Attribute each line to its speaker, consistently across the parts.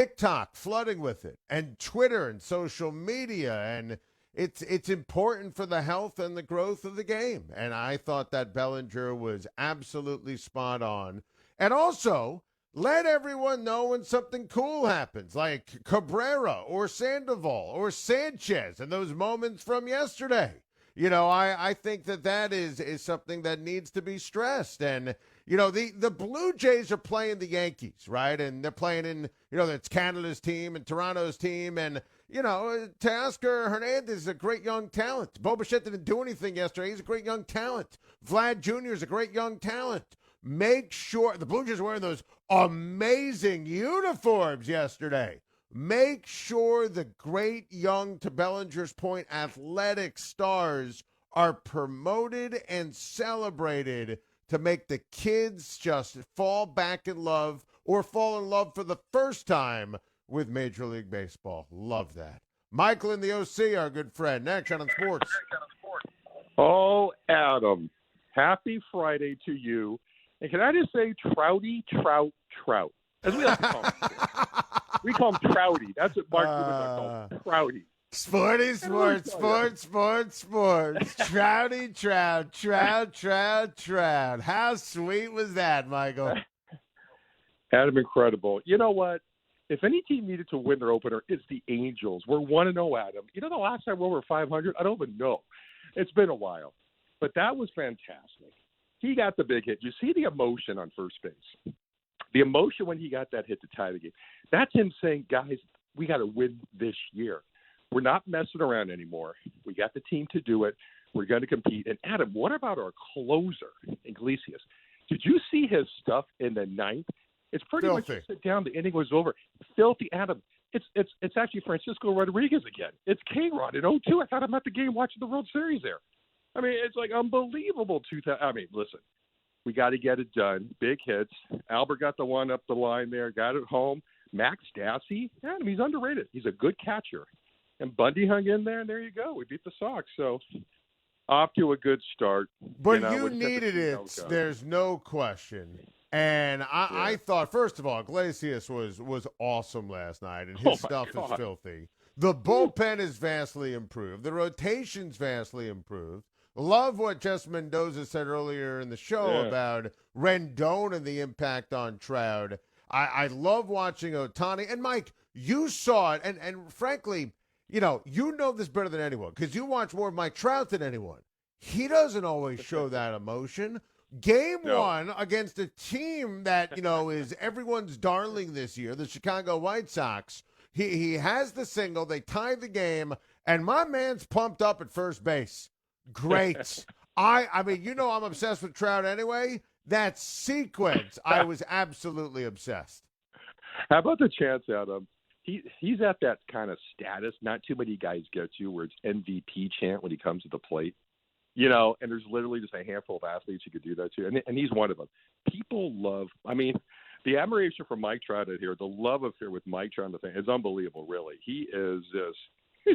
Speaker 1: TikTok flooding with it, and Twitter and social media, and it's important for the health and the growth of the game. And I thought that Bellinger was absolutely spot on. And also, let everyone know when something cool happens, like Cabrera or Sandoval or Sanchez, and those moments from yesterday. I think that is something that needs to be stressed. And the Blue Jays are playing the Yankees, right? And they're playing in, it's Canada's team and Toronto's team. And, Teoscar Hernandez is a great young talent. Bo Bichette didn't do anything yesterday. He's a great young talent. Vlad Jr. is a great young talent. Make sure the Blue Jays were wearing those amazing uniforms yesterday. Make sure the great young, to Bellinger's point, athletic stars are promoted and celebrated to make the kids just fall back in love or fall in love for the first time with Major League Baseball. Love that. Michael in the OC, our good friend. Next on Sports.
Speaker 2: Oh, Adam, happy Friday to you. And can I just say Trouty, Trout, as we like to call him. We call him Trouty. That's what Mark Cuban called him, Trouty.
Speaker 1: Sporty sports. Trouty, Trout. How sweet was that, Michael?
Speaker 2: Adam, incredible. You know what? If any team needed to win their opener, it's the Angels. We're 1-0, Adam. You know the last time we're over 500? I don't even know. It's been a while. But that was fantastic. He got the big hit. You see the emotion on first base. The emotion when he got that hit to tie the game. That's him saying, guys, we got to win this year. We're not messing around anymore. We got the team to do it. We're going to compete. And, Adam, what about our closer, Iglesias? Did you see his stuff in the ninth? It's pretty much just sit down. The inning was over. Filthy, Adam. It's actually Francisco Rodriguez again. It's K-Rod in 0-2. I thought I'm at the game watching the World Series there. I mean, it's like unbelievable. Listen, we got to get it done. Big hits. Albert got the one up the line there, got it home. Max Stassi, Adam, he's underrated. He's a good catcher. And Bundy hung in there, and there you go. We beat the Sox. So off to a good start.
Speaker 1: But you needed it. There's no question. And I thought, first of all, Iglesias was awesome last night, and his stuff is filthy. The bullpen is vastly improved. The rotation's vastly improved. Love what Jess Mendoza said earlier in the show about Rendon and the impact on Trout. I love watching Ohtani. And, Mike, you saw it, and frankly, you know this better than anyone because you watch more of Mike Trout than anyone. He doesn't always show that emotion. Game one against a team that, is everyone's darling this year, the Chicago White Sox. He has the single. They tie the game, and my man's pumped up at first base. Great. I mean, I'm obsessed with Trout anyway. That sequence, I was absolutely obsessed.
Speaker 2: How about the chance, Adam? He's at that kind of status not too many guys get to where it's MVP chant when he comes to the plate. And there's literally just a handful of athletes who could do that too. And he's one of them. People love, the admiration for Mike Trout out here, the love affair with Mike Trout, is unbelievable, really. He's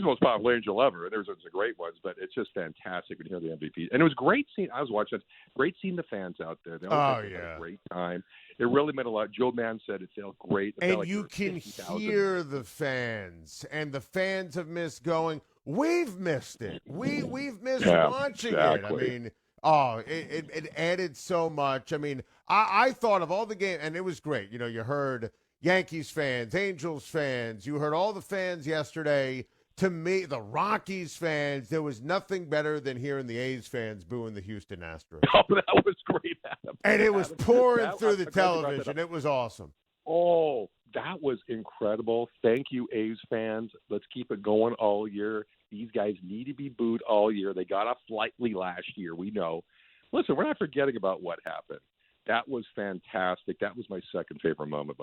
Speaker 2: the most popular angel ever. And there's some great ones, but it's just fantastic when you hear the MVP. And it was great seeing, I was watching, great seeing the fans out there. They all had a great time. It really meant a lot. Joe Mann said it felt great.
Speaker 1: And like you can hear the fans, and the fans have missed going. We've missed it. We've missed watching it. I mean, it added so much. I mean, I thought of all the games, and it was great. You heard Yankees fans, Angels fans. You heard all the fans yesterday. To me, the Rockies fans, there was nothing better than hearing the A's fans booing the Houston Astros.
Speaker 2: Oh, that was great, Adam.
Speaker 1: And it was pouring through the television. It was awesome.
Speaker 2: Oh, that was incredible. Thank you, A's fans. Let's keep it going all year. These guys need to be booed all year. They got off lightly last year. We know. Listen, we're not forgetting about what happened. That was fantastic. That was my second favorite moment.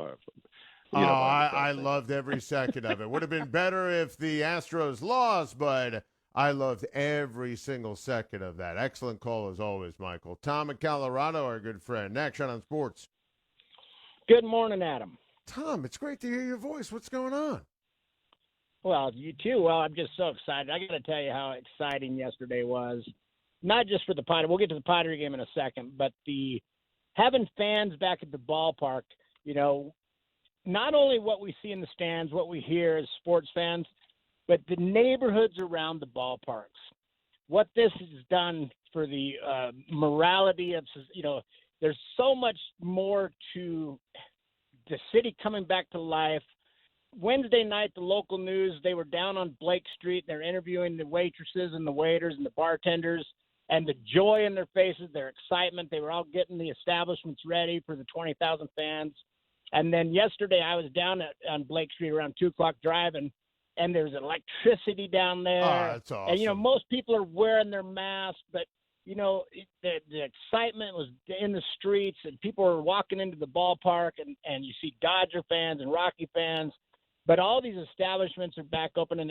Speaker 1: I loved every second of it. Would have been better if the Astros lost, but I loved every single second of that. Excellent call as always, Michael. Tom in Colorado, our good friend. Next on Sports.
Speaker 3: Good morning, Adam.
Speaker 1: Tom, it's great to hear your voice. What's going on?
Speaker 3: Well, you too. Well, I'm just so excited. I got to tell you how exciting yesterday was. Not just for the Padres. We'll get to the Padres game in a second, but having fans back at the ballpark, not only what we see in the stands, what we hear as sports fans, but the neighborhoods around the ballparks. What this has done for the morality of, there's so much more to the city coming back to life. Wednesday night, the local news, they were down on Blake Street. They're interviewing the waitresses and the waiters and the bartenders, and the joy in their faces, their excitement. They were all getting the establishments ready for the 20,000 fans. And then yesterday I was down on Blake Street around 2 o'clock driving, and there's electricity down there.
Speaker 1: Oh, that's awesome.
Speaker 3: And, most people are wearing their masks, but, the excitement was in the streets, and people were walking into the ballpark, and you see Dodger fans and Rocky fans. But all these establishments are back open,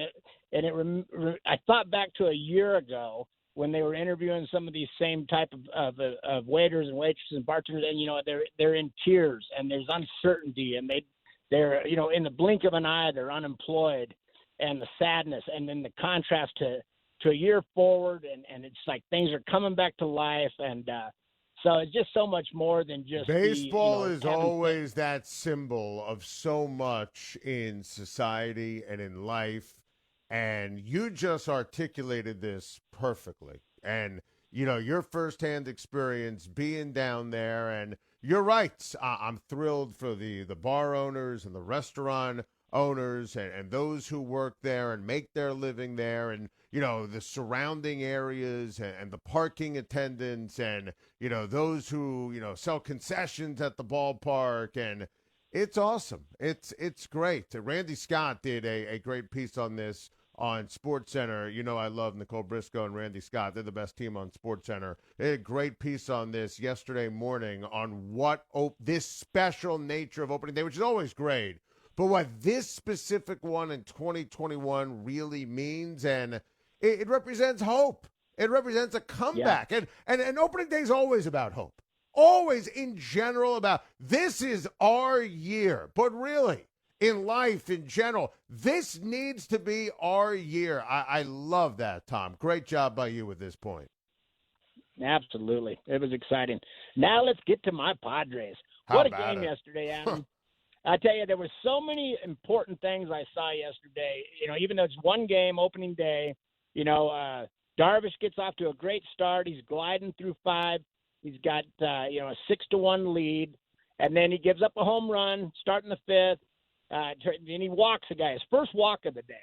Speaker 3: I thought back to a year ago when they were interviewing some of these same type of waiters and waitresses and bartenders, and they're in tears, and there's uncertainty, and they're in the blink of an eye they're unemployed, and the sadness, and then the contrast to a year forward, and it's like things are coming back to life, and so it's just so much more than just
Speaker 1: baseball is always that symbol of so much in society and in life. And you just articulated this perfectly. And, your firsthand experience being down there. And you're right. I'm thrilled for the bar owners and the restaurant owners and those who work there and make their living there. And, the surrounding areas and the parking attendants and, those who, sell concessions at the ballpark. And it's awesome. It's great. Randy Scott did a great piece on this on SportsCenter. I love Nicole Briscoe and Randy Scott. They're the best team on SportsCenter. They had a great piece on this yesterday morning on what this special nature of opening day, which is always great, but what this specific one in 2021 really means. And it represents hope. It represents a comeback. Yeah. And opening day is always about hope. Always in general about this is our year. But really, in life in general, this needs to be our year. I love that, Tom. Great job by you at this point.
Speaker 3: Absolutely. It was exciting. Now let's get to my Padres. What a game yesterday, Adam. I tell you, there were so many important things I saw yesterday. Even though it's one game, opening day, Darvish gets off to a great start. He's gliding through 5. He's got, a 6-1 lead. And then he gives up a home run starting the 5th. And he walks a guy, his first walk of the day.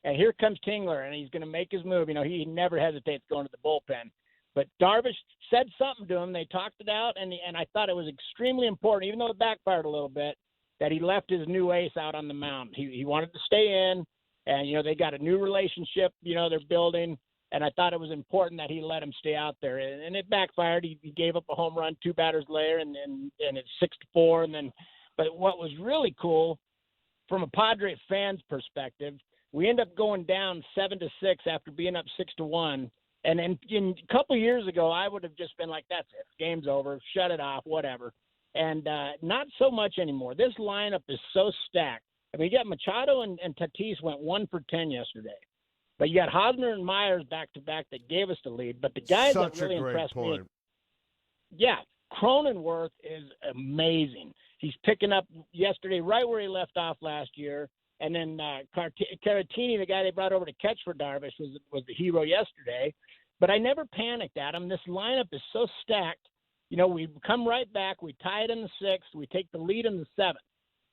Speaker 3: And here comes Tingler, and he's going to make his move. He never hesitates going to the bullpen. But Darvish said something to him. They talked it out, and I thought it was extremely important, even though it backfired a little bit, that he left his new ace out on the mound. He wanted to stay in, and, they got a new relationship, they're building. And I thought it was important that he let him stay out there. And it backfired. He gave up a home run 2 batters later, and it's 6-4. But what was really cool, from a Padres fan's perspective, we end up going down 7-6 after being up 6-1. And then a couple of years ago, I would have just been like, that's it. Game's over. Shut it off, whatever. And not so much anymore. This lineup is so stacked. I mean, you got Machado and Tatis went 1 for 10 yesterday. But you got Hosmer and Myers back-to-back that gave us the lead. But the guys that really impressed me, Cronenworth is amazing. He's picking up yesterday right where he left off last year. And then Caratini, the guy they brought over to catch for Darvish, was the hero yesterday. But I never panicked, Adam. This lineup is so stacked. We come right back. We tie it in the 6th. We take the lead in the 7th.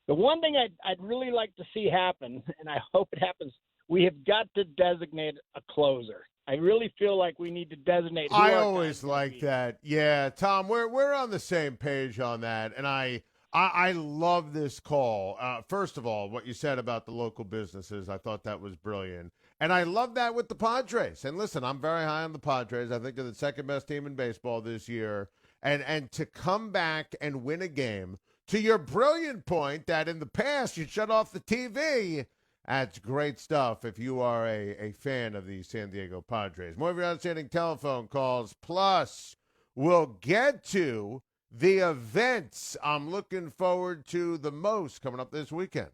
Speaker 3: The one thing I'd really like to see happen, and I hope it happens, we have got to designate a closer. I really feel like we need to designate.
Speaker 1: I always like that. Yeah, Tom, we're on the same page on that, and I love this call. First of all, what you said about the local businesses, I thought that was brilliant. And I love that with the Padres. And listen, I'm very high on the Padres. I think they're the second best team in baseball this year. And to come back and win a game, to your brilliant point that in the past you shut off the TV, that's great stuff if you are a fan of the San Diego Padres. More of your outstanding telephone calls. Plus, we'll get to the events I'm looking forward to the most coming up this weekend.